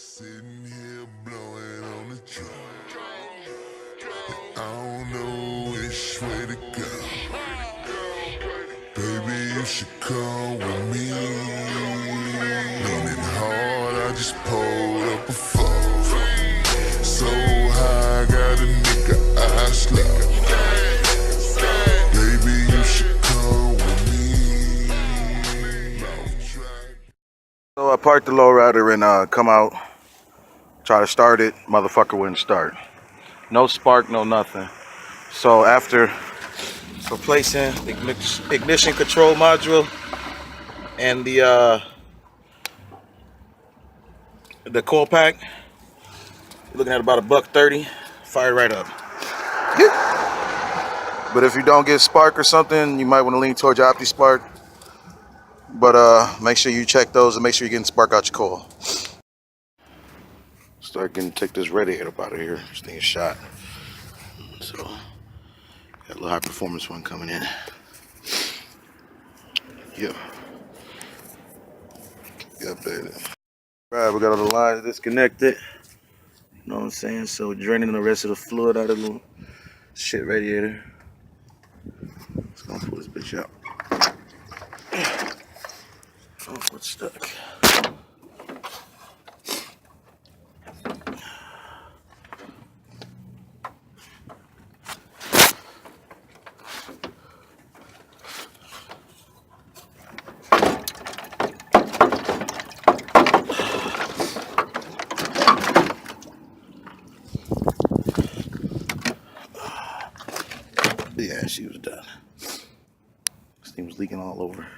Sitting here blowing on the drum. I don't know which way to go. Baby, you should come with me. Leaning hard, I just pulled up a phone. So high, got a nigga eyes slow. Baby, you should come with me. So I parked the lowrider and come out, try to start it, motherfucker wouldn't start. No spark, no nothing. So after replacing the ignition control module and the coil pack, you're looking at about $130. Fired right up. But if you don't get spark or something, you might want to lean towards your OptiSpark. But make sure you check those and make sure you're getting spark out your coil. Take this radiator up out of here. This thing is shot. So got a little high performance one coming in. Yeah. Yep, baby. Alright, we got all the lines disconnected. You know what I'm saying? So draining the rest of the fluid out of the shit radiator. Let's go pull this bitch out. Oh, what's stuck? Yeah, she was done. This thing was leaking all over.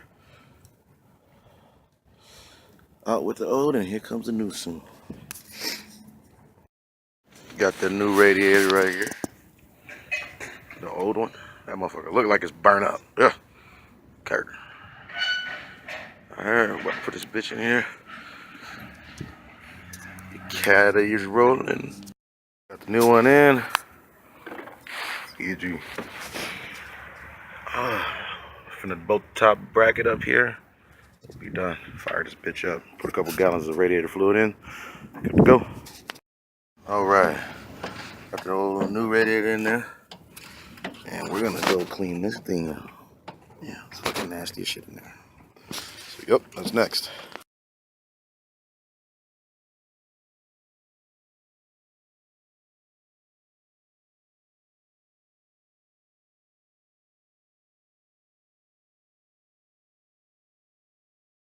Out with the old, and here comes the new soon. Got the new radiator right here. The old one. That motherfucker look like it's burnt up. Ugh. Kurt. Alright, I'm about to put this bitch in here. The cat is rolling. Got the new one in. Easy. Finna bolt the top bracket up here. We'll be done. Fire this bitch up. Put a couple gallons of radiator fluid in. Good to go. Alright. Got the old new radiator in there. And we're gonna go clean this thing up. Yeah, it's fucking nasty as shit in there. So, yep, that's next.